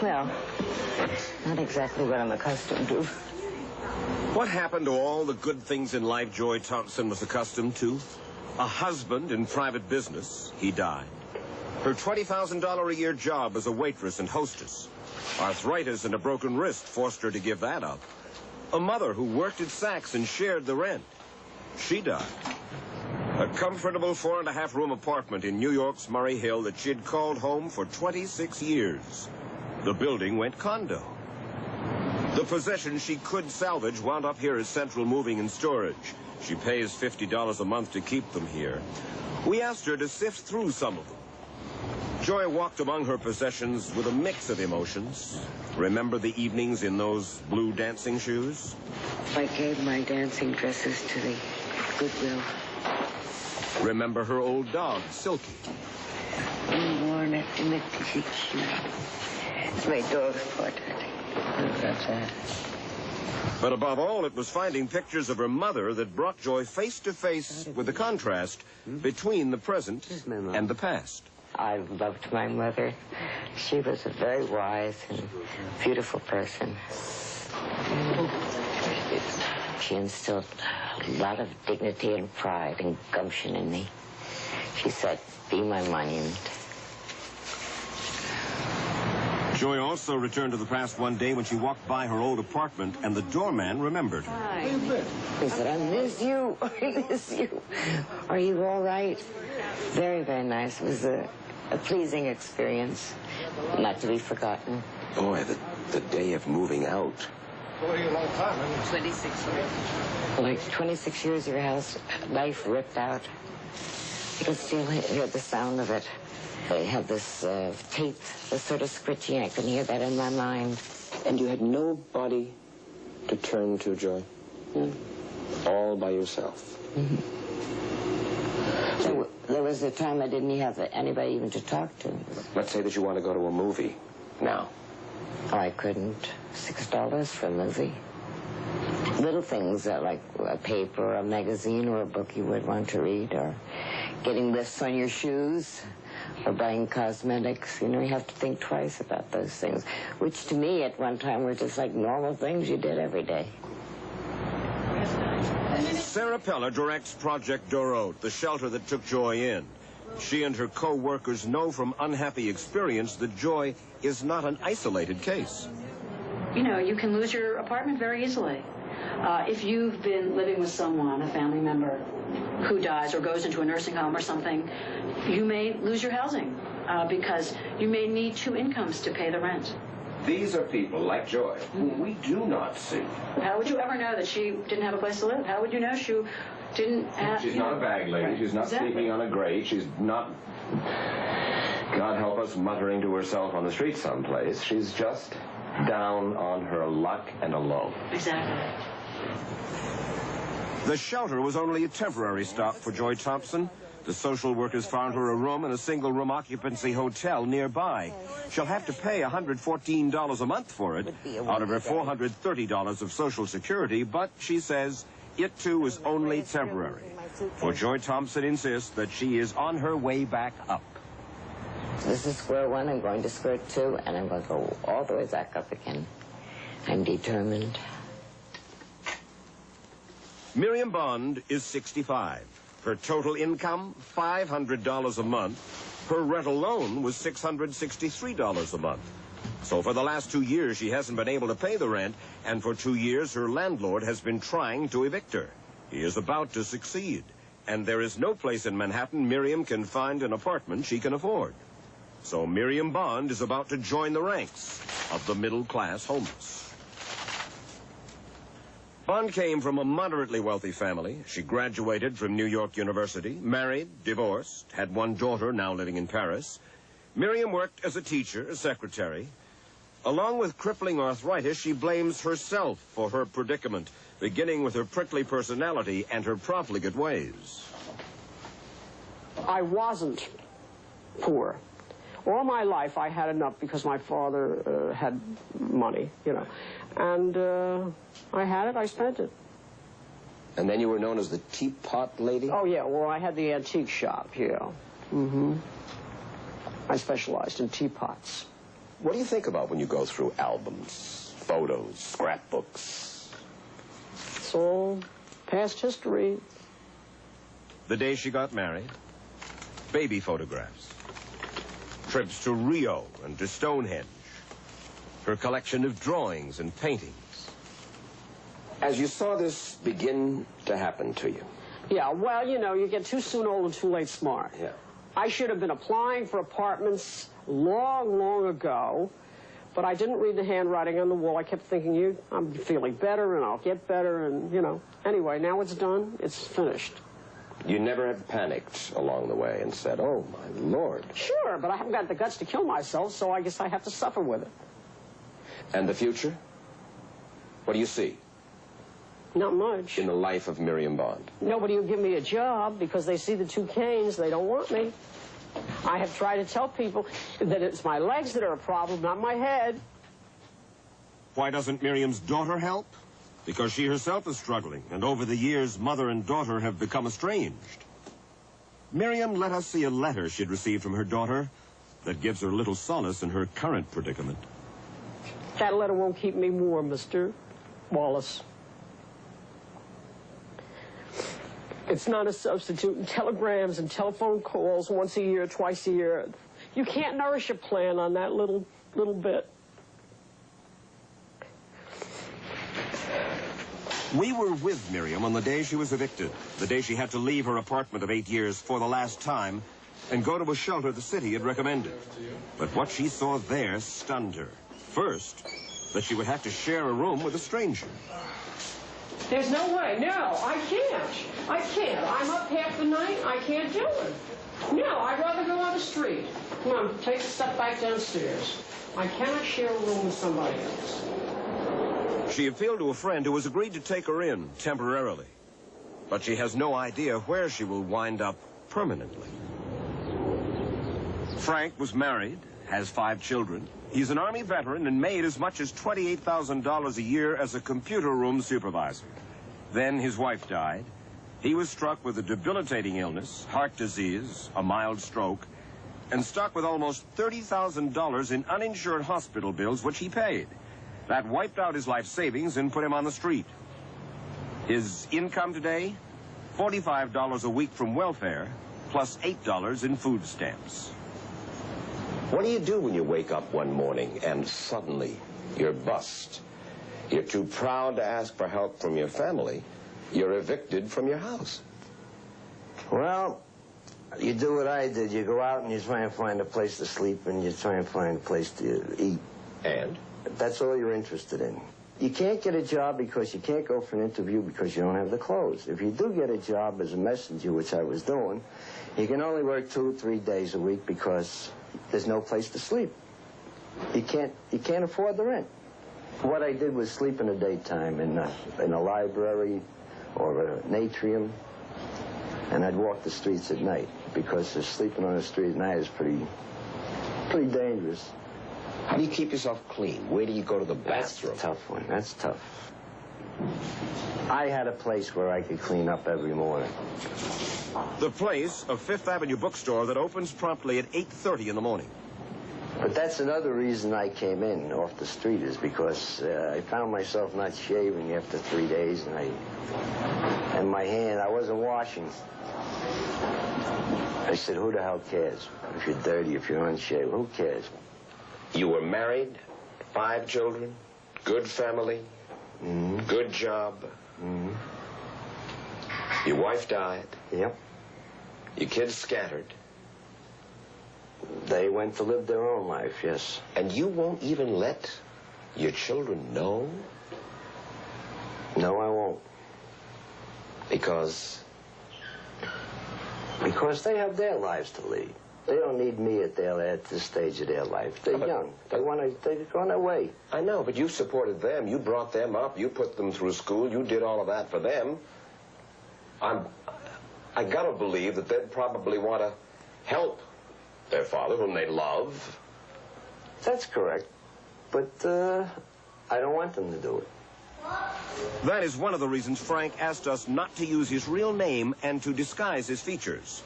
Well, not exactly what I'm accustomed to. What happened to all the good things in life Joy Thompson was accustomed to? A husband in private business. He died. Her $20,000 a year job as a waitress and hostess. Arthritis and a broken wrist forced her to give that up. A mother who worked at Saks and shared the rent. She died. A comfortable 4.5-room apartment in New York's Murray Hill that she'd called home for 26 years. The building went condo. The possessions she could salvage wound up here as Central Moving and Storage. She pays $50 a month to keep them here. We asked her to sift through some of them. Joy walked among her possessions with a mix of emotions. Remember the evenings in those blue dancing shoes? I gave my dancing dresses to the Goodwill. Remember her old dog, Silky? Worn at the It's my dog's portrait. That's that. But above all, it was finding pictures of her mother that brought Joy face to face with the contrast between the present and the past. I loved my mother. She was a very wise and beautiful person. She instilled a lot of dignity and pride and gumption in me. She said, be my monument. Joy also returned to the past one day when she walked by her old apartment and the doorman remembered her. Hi. He said, I miss you. I miss you. Are you all right? Very, very nice. It was a pleasing experience, not to be forgotten. Boy, the day of moving out. Well, a long time. 26 years. Like 26 years, your house, life ripped out. You can still hear the sound of it. They have this tape, this sort of scritching. I can hear that in my mind. And you had nobody to turn to, Joy? All by yourself? Mm-hmm. There was a time I didn't have anybody even to talk to. Let's say that you want to go to a movie now. Oh, I couldn't. $6 for a movie. Little things like a paper, or a magazine, or a book you would want to read, or getting lifts on your shoes, or buying cosmetics. You know, you have to think twice about those things, which to me at one time were just like normal things you did every day. Sarah Peller directs Project Dorot, the shelter that took Joy in. She and her co-workers know from unhappy experience that Joy is not an isolated case. You know, you can lose your apartment very easily. If you've been living with someone, a family member, who dies or goes into a nursing home or something, you may lose your housing because you may need 2 incomes to pay the rent. These are people like Joy whom we do not see. How would you ever know that she didn't have a place to live? How would you know she didn't have... She's not a bag lady. Right. She's not sleeping on a grate. She's not, God help us, muttering to herself on the street someplace. She's just down on her luck and alone. Exactly. The shelter was only a temporary stop for Joy Thompson. The social workers found her a room in a single-room occupancy hotel nearby. She'll have to pay $114 a month for it out of her $430 of Social Security, but she says it, too, is only temporary. For Joy Thompson insists that she is on her way back up. This is square one. I'm going to square 2, and I'm going to go all the way back up again. I'm determined. Miriam Bond is 65. Her total income, $500 a month. Her rent alone was $663 a month. So for the last 2 years, she hasn't been able to pay the rent, and for 2 years, her landlord has been trying to evict her. He is about to succeed, and there is no place in Manhattan Miriam can find an apartment she can afford. So Miriam Bond is about to join the ranks of the middle-class homeless. Bond came from a moderately wealthy family. She graduated from New York University, married, divorced, had 1 daughter now living in Paris. Miriam worked as a teacher, a secretary. Along with crippling arthritis, she blames herself for her predicament, beginning with her prickly personality and her profligate ways. I wasn't poor. All my life I had enough because my father had money, you know. And I had it, I spent it. And then you were known as the teapot lady? Oh, yeah, well, I had the antique shop, yeah. I specialized in teapots. What do you think about when you go through albums, photos, scrapbooks? It's all past history. The day she got married, baby photographs, trips to Rio and to Stonehenge, her collection of drawings and paintings. As you saw this begin to happen to you. Yeah, well, you know, you get too soon old and too late smart. Yeah. I should have been applying for apartments long, long ago, but I didn't read the handwriting on the wall. I kept thinking, I'm feeling better and I'll get better and, you know. Anyway, now it's done. It's finished. You never have panicked along the way and said, oh, my Lord. Sure, but I haven't got the guts to kill myself, so I guess I have to suffer with it. And the future? What do you see Not much. in the life of Miriam Bond? Nobody will give me a job because they see the two canes. They don't want me. I have tried to tell people that it's my legs that are a problem, not my head. Why doesn't Miriam's daughter help? Because she herself is struggling, and over the years, mother and daughter have become estranged. Miriam let us see a letter she'd received from her daughter that gives her little solace in her current predicament. That letter won't keep me warm, Mr. Wallace. It's not a substitute in telegrams and telephone calls once a year, twice a year. You can't nourish a plant on that little bit. We were with Miriam on the day she was evicted, the day she had to leave her apartment of 8 years for the last time and go to a shelter the city had recommended. But what she saw there stunned her. First, that she would have to share a room with a stranger. There's no way. No, I can't. I can't. I'm up half the night. I can't do it. No, I'd rather go on the street. Come on, take a step back downstairs. I cannot share a room with somebody else. She appealed to a friend who has agreed to take her in temporarily. But she has no idea where she will wind up permanently. Frank was married, has 5 children. He's an Army veteran and made as much as $28,000 a year as a computer room supervisor. Then his wife died. He was struck with a debilitating illness, heart disease, a mild stroke, and stuck with almost $30,000 in uninsured hospital bills, which he paid. That wiped out his life savings and put him on the street. His income today, $45 a week from welfare, plus $8 in food stamps. What do you do when you wake up one morning and suddenly you're bust? You're too proud to ask for help from your family. You're evicted from your house. Well, you do what I did. You go out and you try and find a place to sleep and you try and find a place to eat. And? That's all you're interested in. You can't get a job because you can't go for an interview because you don't have the clothes. If you do get a job as a messenger, which I was doing, you can only work 2 or 3 days a week because there's no place to sleep. You can't afford the rent. What I did was sleep in the daytime in a library or an atrium, and I'd walk the streets at night because sleeping on the street at night is pretty dangerous. How do you keep yourself clean? Where do you go to the bathroom? That's a tough one. That's tough. I had a place where I could clean up every morning. The place, a Fifth Avenue bookstore that opens promptly at 8:30 in the morning. But that's another reason I came in off the street is because I found myself not shaving after 3 days, and my hand, I wasn't washing. I said, who the hell cares? If you're dirty, if you're unshaved, who cares? You were married, 5 children, good family, good job. Your wife died. Yep. Your kids scattered. They went to live their own life, yes. And you won't even let your children know? No, I won't. Because? Because they have their lives to lead. They don't need me at this stage of their life. They're young. They're on their way. I know, but you supported them. You brought them up. You put them through school. You did all of that for them. I gotta believe that they'd probably want to help their father, whom they love. That's correct. But I don't want them to do it. That is one of the reasons Frank asked us not to use his real name and to disguise his features.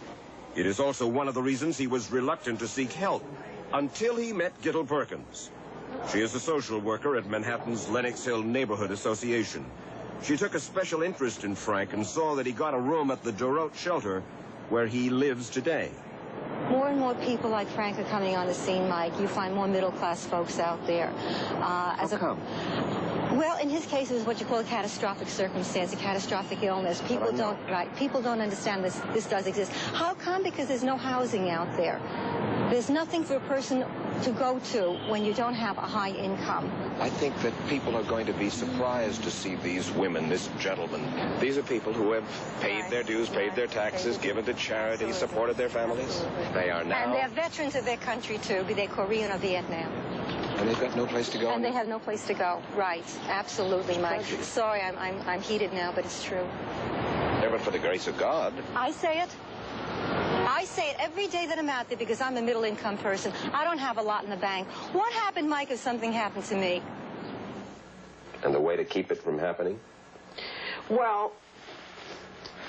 It is also one of the reasons he was reluctant to seek help. until he met Gittel Perkins. She is a social worker at Manhattan's Lenox Hill Neighborhood Association. She took a special interest in Frank and saw that he got a room at the Dorot shelter where he lives today. More and more people like Frank are coming on the scene, Mike. You find more middle-class folks out there. How come? Well, in his case, it was what you call a catastrophic circumstance, a catastrophic illness. People don't understand this does exist. How come? Because there's no housing out there. There's nothing for a person to go to when you don't have a high income. I think that people are going to be surprised to see these women, this gentleman. These are people who have paid their dues, paid their taxes, given to charity, supported their families. They are now... And they're veterans of their country, too, be they Korean or Vietnam. And they've got no place to go. And they have no place to go. Right. Absolutely, Mike. Sorry, I'm heated now, but it's true. Yeah, but for the grace of God. I say it. I say it every day that I'm out there because I'm a middle-income person. I don't have a lot in the bank. What happened, Mike, if something happened to me? And the way to keep it from happening? Well,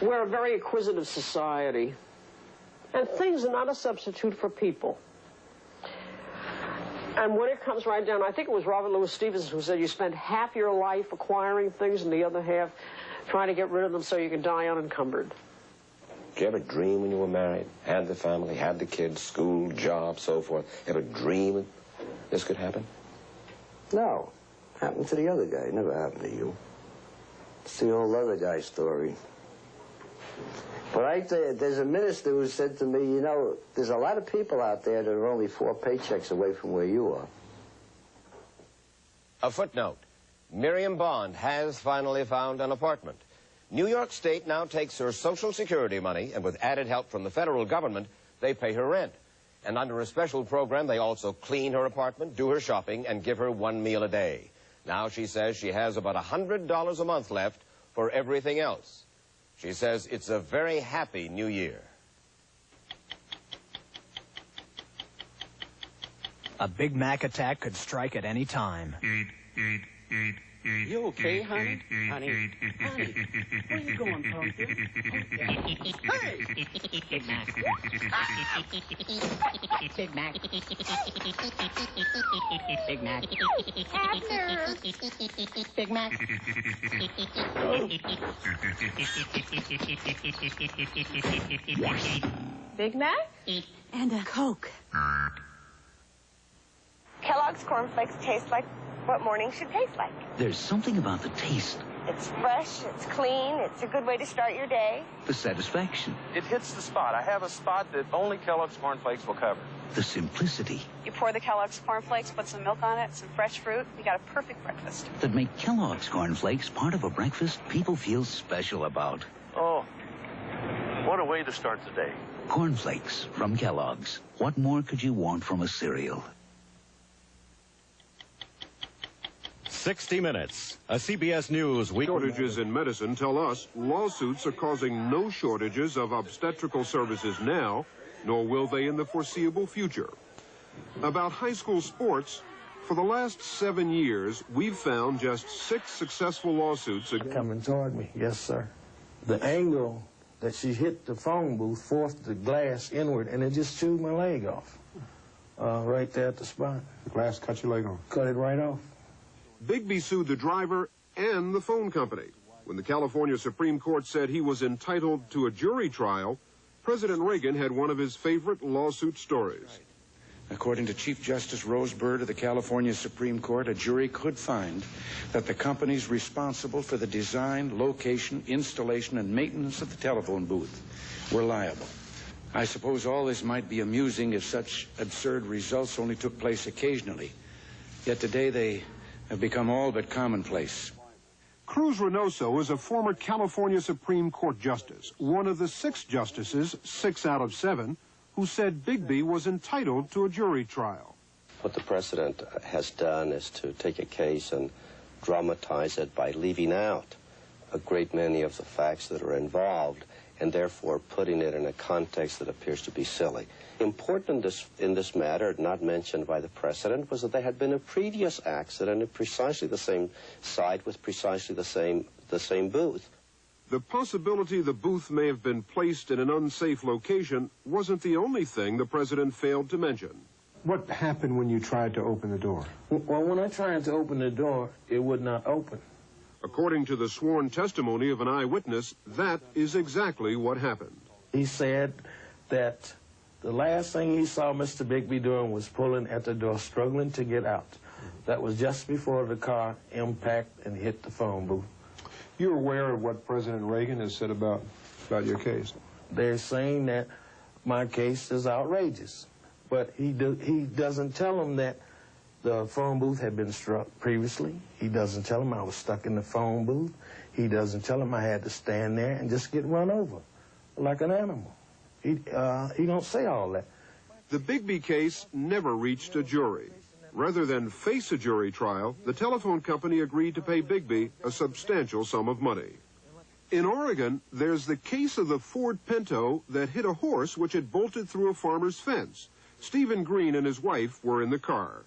we're a very acquisitive society, and things are not a substitute for people. And when it comes right down, I think it was Robert Louis Stevenson who said you spend half your life acquiring things and the other half trying to get rid of them so you can die unencumbered. Did you ever dream when you were married, had the family, had the kids, school, job, so forth? Ever dream this could happen? No. Happened to the other guy. Never happened to you. It's the old other guy story. But I tell you, there's a minister who said to me, you know, there's a lot of people out there that are only 4 paychecks away from where you are. A footnote. Miriam Bond has finally found an apartment. New York State now takes her Social Security money, and with added help from the federal government, they pay her rent. And under a special program, they also clean her apartment, do her shopping, and give her 1 meal a day. Now she says she has about $100 a month left for everything else. She says it's a very happy new year. A Big Mac attack could strike at any time. You okay, honey? Honey, where you going, Pumpkin? Hey! Big Mac. Big Mac. Big Mac. Abner. Big Mac. Big Mac? And a Coke. Kellogg's cornflakes taste like what morning should taste like. There's something about the taste. It's fresh, it's clean, it's a good way to start your day. The satisfaction. It hits the spot. I have a spot that only Kellogg's cornflakes will cover. The simplicity. You pour the Kellogg's cornflakes, put some milk on it, some fresh fruit, you got a perfect breakfast. That make Kellogg's cornflakes part of a breakfast people feel special about. Oh, what a way to start the day. Cornflakes from Kellogg's. What more could you want from a cereal? 60 Minutes, a CBS News week. Shortages in medicine tell us lawsuits are causing no shortages of obstetrical services now, nor will they in the foreseeable future. About high school sports, for the last 7 years, we've found just 6 successful lawsuits. Coming toward me, yes, sir. The angle that she hit the phone booth forced the glass inward, and it just chewed my leg off. Right there at the spot. The glass cut your leg off? Cut it right off. Bigby sued the driver and the phone company. When the California Supreme Court said he was entitled to a jury trial, President Reagan had one of his favorite lawsuit stories. According to Chief Justice Rose Bird of the California Supreme Court, a jury could find that the companies responsible for the design, location, installation, and maintenance of the telephone booth were liable. I suppose all this might be amusing if such absurd results only took place occasionally. Yet today they have become all but commonplace. Cruz Reynoso is a former California Supreme Court justice, one of the 6 justices, 6 out of 7, who said Bigby was entitled to a jury trial. What the president has done is to take a case and dramatize it by leaving out a great many of the facts that are involved and therefore putting it in a context that appears to be silly. Important in this matter, not mentioned by the president, was that there had been a previous accident at precisely the same site with precisely the same booth. The possibility the booth may have been placed in an unsafe location wasn't the only thing the president failed to mention. What happened when you tried to open the door? Well, when I tried to open the door, it would not open. According to the sworn testimony of an eyewitness, that is exactly what happened. He said that the last thing he saw Mr. Bigby doing was pulling at the door, struggling to get out. That was just before the car impacted and hit the phone booth. You're aware of what President Reagan has said about your case? They're saying that my case is outrageous, but he doesn't tell them that the phone booth had been struck previously. He doesn't tell them I was stuck in the phone booth. He doesn't tell them I had to stand there and just get run over like an animal. He don't say all that. The Bigby case never reached a jury. Rather than face a jury trial, the telephone company agreed to pay Bigby a substantial sum of money. In Oregon, there's the case of the Ford Pinto that hit a horse which had bolted through a farmer's fence. Stephen Green and his wife were in the car.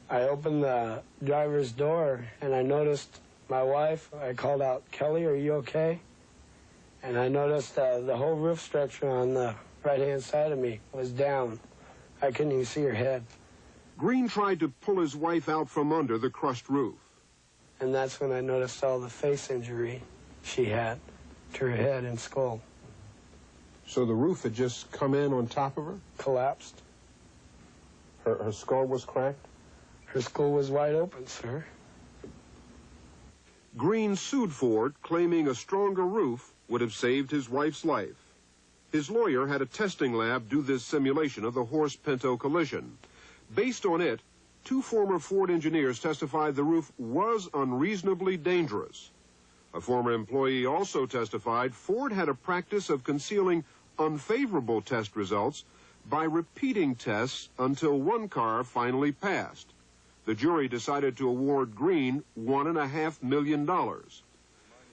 I opened the driver's door and I noticed my wife. I called out, "Kelly, are you okay?" And I noticed the whole roof structure on the right-hand side of me was down. I couldn't even see her head. Green tried to pull his wife out from under the crushed roof. And that's when I noticed all the face injury she had to her head and skull. So the roof had just come in on top of her? Collapsed. Her skull was cracked? Her skull was wide open, sir. Green sued Ford, claiming a stronger roof would have saved his wife's life. His lawyer had a testing lab do this simulation of the horse-Pinto collision. Based on it, 2 former Ford engineers testified the roof was unreasonably dangerous. A former employee also testified Ford had a practice of concealing unfavorable test results by repeating tests until one car finally passed. The jury decided to award Green $1.5 million.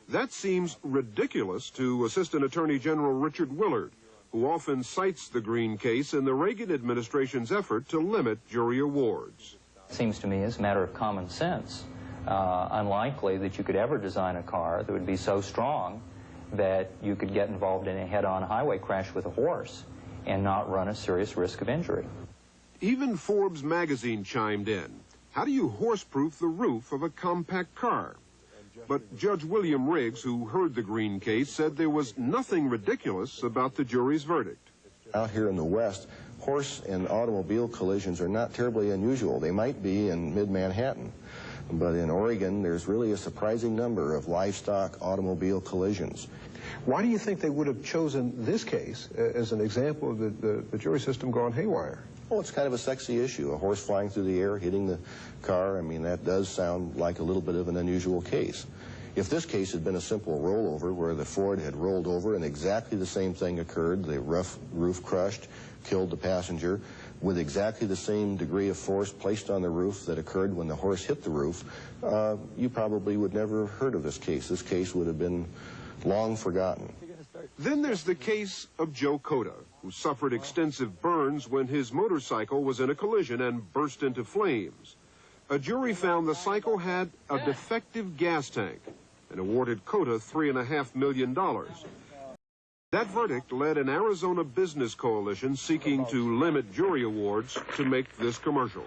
That seems ridiculous to Assistant Attorney General Richard Willard, who often cites the Green case in the Reagan administration's effort to limit jury awards. It seems to me, as a matter of common sense, unlikely that you could ever design a car that would be so strong that you could get involved in a head-on highway crash with a horse and not run a serious risk of injury. Even Forbes magazine chimed in. How do you horse-proof the roof of a compact car? But Judge William Riggs, who heard the Green case, said there was nothing ridiculous about the jury's verdict. Out here in the West, horse and automobile collisions are not terribly unusual. They might be in mid-Manhattan. But in Oregon, there's really a surprising number of livestock automobile collisions. Why do you think they would have chosen this case as an example of the jury system gone haywire? Well, it's kind of a sexy issue. A horse flying through the air, hitting the car. I mean, that does sound like a little bit of an unusual case. If this case had been a simple rollover where the Ford had rolled over and exactly the same thing occurred, the roof crushed, killed the passenger, with exactly the same degree of force placed on the roof that occurred when the horse hit the roof, you probably would never have heard of this case. This case would have been long forgotten. Then there's the case of Joe Cota, who suffered extensive burns when his motorcycle was in a collision and burst into flames. A jury found the cycle had a defective gas tank and awarded Cota $3.5 million. That verdict led an Arizona business coalition seeking to limit jury awards to make this commercial.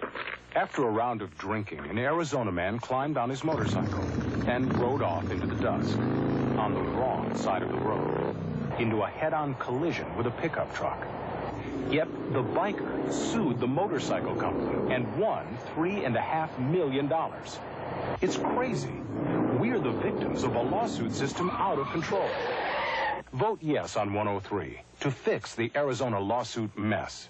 After a round of drinking, an Arizona man climbed on his motorcycle and rode off into the dusk on the wrong side of the road into a head-on collision with a pickup truck. Yet the biker sued the motorcycle company and won $3.5 million. It's crazy. We're the victims of a lawsuit system out of control. Vote yes on 103 to fix the Arizona lawsuit mess.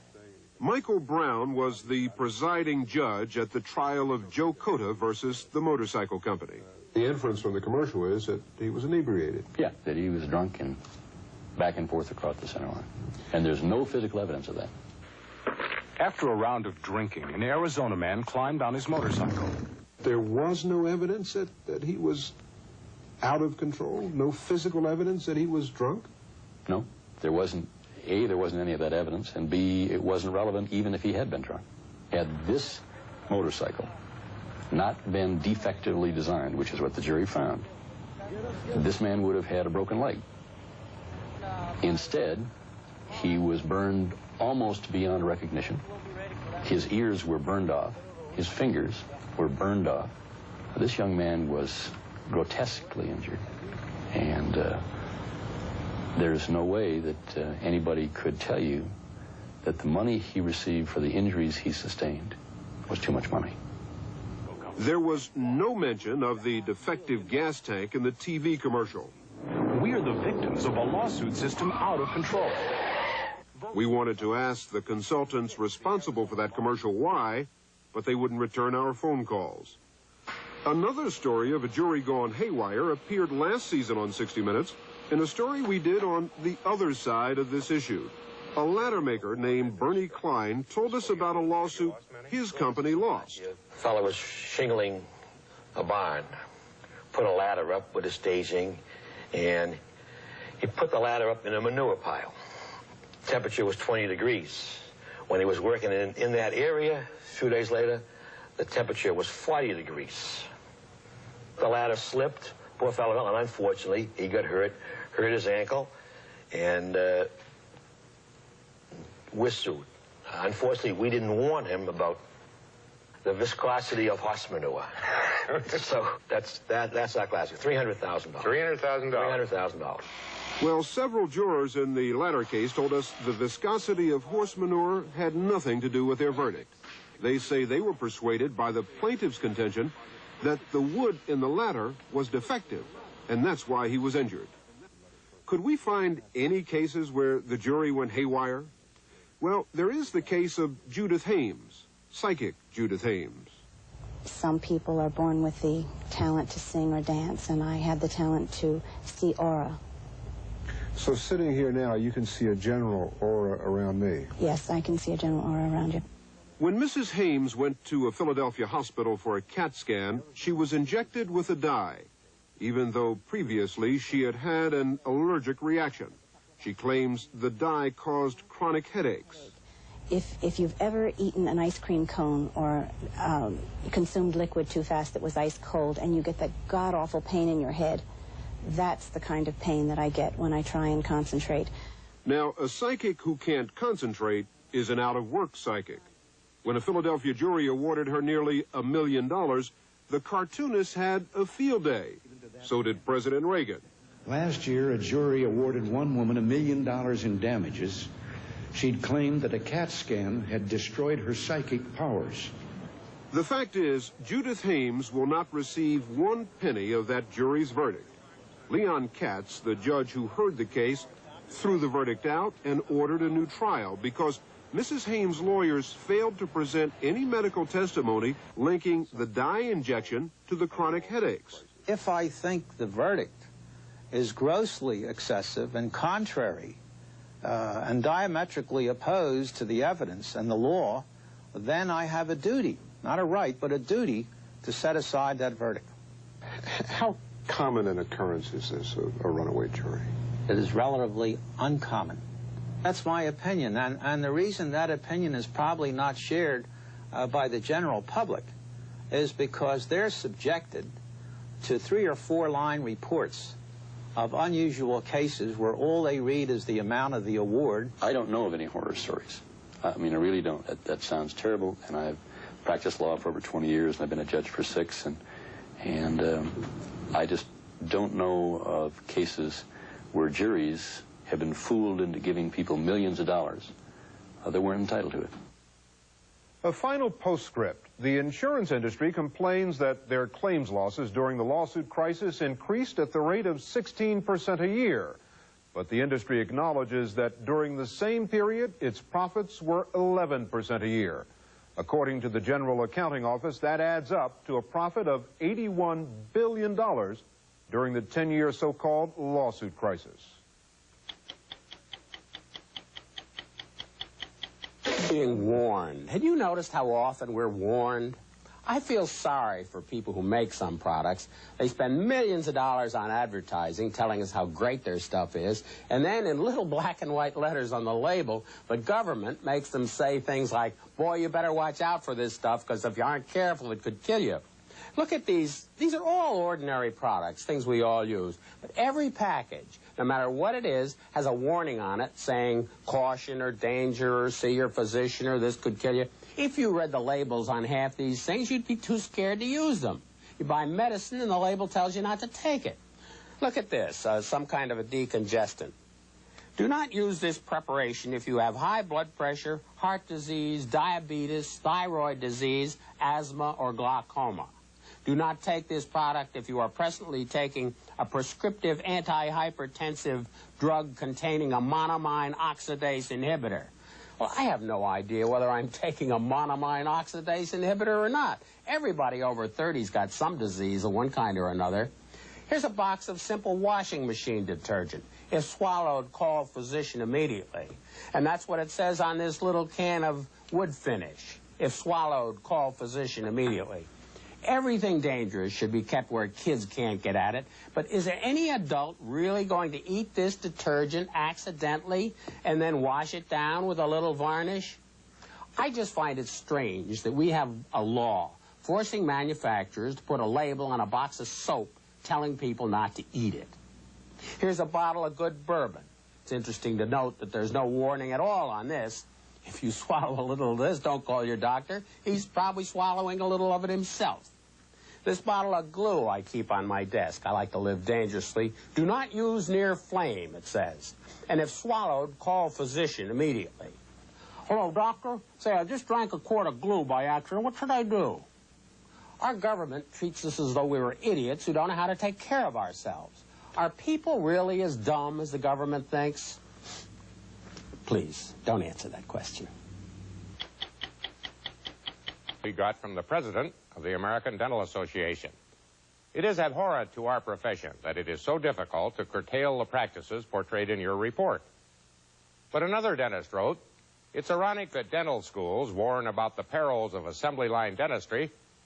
Michael Brown was the presiding judge at the trial of Joe Cota versus the motorcycle company. The inference from the commercial is that he was inebriated. Yeah, that he was drunk and back and forth across the center line. And there's no physical evidence of that. After a round of drinking, an Arizona man climbed on his motorcycle. There was no evidence that he was out of control? No physical evidence that he was drunk? No, there wasn't. A, there wasn't any of that evidence, and B, it wasn't relevant even if he had been drunk. Had this motorcycle not been defectively designed, which is what the jury found, this man would have had a broken leg. Instead, he was burned almost beyond recognition. His ears were burned off. His fingers were burned off. This young man was grotesquely injured. And there's no way that anybody could tell you that the money he received for the injuries he sustained was too much money. There was no mention of the defective gas tank in the TV commercial. We're the victims of a lawsuit system out of control. We wanted to ask the consultants responsible for that commercial why, but they wouldn't return our phone calls. Another story of a jury gone haywire appeared last season on 60 Minutes in a story we did on the other side of this issue. A ladder maker named Bernie Klein told us about a lawsuit his company lost. A fellow was shingling a barn, put a ladder up with a staging, and he put the ladder up in a manure pile. Temperature was 20 degrees. When he was working in that area, a few days later, the temperature was 40 degrees. The ladder slipped, poor fellow fell, and unfortunately, he got hurt his ankle, and we're sued. Unfortunately, we didn't warn him about the viscosity of horse manure. So that's our classic. $300,000. $300,000. $300,000. Well, several jurors in the latter case told us the viscosity of horse manure had nothing to do with their verdict. They say they were persuaded by the plaintiff's contention that the wood in the ladder was defective, and that's why he was injured. Could we find any cases where the jury went haywire? Well, there is the case of Judith Hames, psychic Judith Hames. Some people are born with the talent to sing or dance, and I had the talent to see aura. So sitting here now, you can see a general aura around me. Yes, I can see a general aura around you. When Mrs. Hames went to a Philadelphia hospital for a CAT scan, she was injected with a dye, even though previously she had had an allergic reaction. She claims the dye caused chronic headaches. If you've ever eaten an ice cream cone or consumed liquid too fast that was ice cold and you get that god-awful pain in your head, that's the kind of pain that I get when I try and concentrate. Now, a psychic who can't concentrate is an out-of-work psychic. When a Philadelphia jury awarded her nearly $1 million, the cartoonist had a field day. So did President Reagan. Last year, a jury awarded one woman $1 million in damages. She'd claimed that a CAT scan had destroyed her psychic powers. The fact is, Judith Hames will not receive 1 penny of that jury's verdict. Leon Katz, the judge who heard the case, threw the verdict out and ordered a new trial because Mrs. Hames' lawyers failed to present any medical testimony linking the dye injection to the chronic headaches. If I think the verdict is grossly excessive and contrary and diametrically opposed to the evidence and the law, then I have a duty, not a right, but a duty to set aside that verdict. How common an occurrence is this, a runaway jury? It is relatively uncommon. That's my opinion, and the reason that opinion is probably not shared by the general public is because they're subjected to 3 or 4 line reports of unusual cases where all they read is the amount of the award. I don't know of any horror stories. I mean, I really don't. That sounds terrible, and I've practiced law for over 20 years, and I've been a judge for 6, and I just don't know of cases where juries have been fooled into giving people millions of dollars that weren't entitled to it. A final postscript. The insurance industry complains that their claims losses during the lawsuit crisis increased at the rate of 16% a year. But the industry acknowledges that during the same period, its profits were 11% a year. According to the General Accounting Office, that adds up to a profit of $81 billion during the 10-year so-called lawsuit crisis. Being warned. Had you noticed how often we're warned? I feel sorry for people who make some products. They spend millions of dollars on advertising, telling us how great their stuff is, and then in little black and white letters on the label, the government makes them say things like, boy, you better watch out for this stuff, because if you aren't careful, it could kill you. Look at these. These are all ordinary products, things we all use. But every package, no matter what it is, has a warning on it saying caution or danger or see your physician or this could kill you. If you read the labels on half these things, you'd be too scared to use them. You buy medicine and the label tells you not to take it. Look at this, some kind of a decongestant. Do not use this preparation if you have high blood pressure, heart disease, diabetes, thyroid disease, asthma, or glaucoma. Do not take this product if you are presently taking a prescriptive antihypertensive drug containing a monoamine oxidase inhibitor. Well, I have no idea whether I'm taking a monoamine oxidase inhibitor or not. Everybody over 30's got some disease of one kind or another. Here's a box of simple washing machine detergent. If swallowed, call physician immediately. And that's what it says on this little can of wood finish. If swallowed, call physician immediately. Everything dangerous should be kept where kids can't get at it. But is there any adult really going to eat this detergent accidentally and then wash it down with a little varnish? I just find it strange that we have a law forcing manufacturers to put a label on a box of soap telling people not to eat it. Here's a bottle of good bourbon. It's interesting to note that there's no warning at all on this. If you swallow a little of this, don't call your doctor. He's probably swallowing a little of it himself. This bottle of glue I keep on my desk. I like to live dangerously. Do not use near flame, it says. And if swallowed, call physician immediately. Hello, doctor. Say, I just drank a quart of glue by accident. What should I do? Our government treats us as though we were idiots who don't know how to take care of ourselves. Are people really as dumb as the government thinks? Please, don't answer that question. We got from the president of the American Dental Association. It is abhorrent to our profession that it is so difficult to curtail the practices portrayed in your report. But another dentist wrote, it's ironic that dental schools warn about the perils of assembly line dentistry,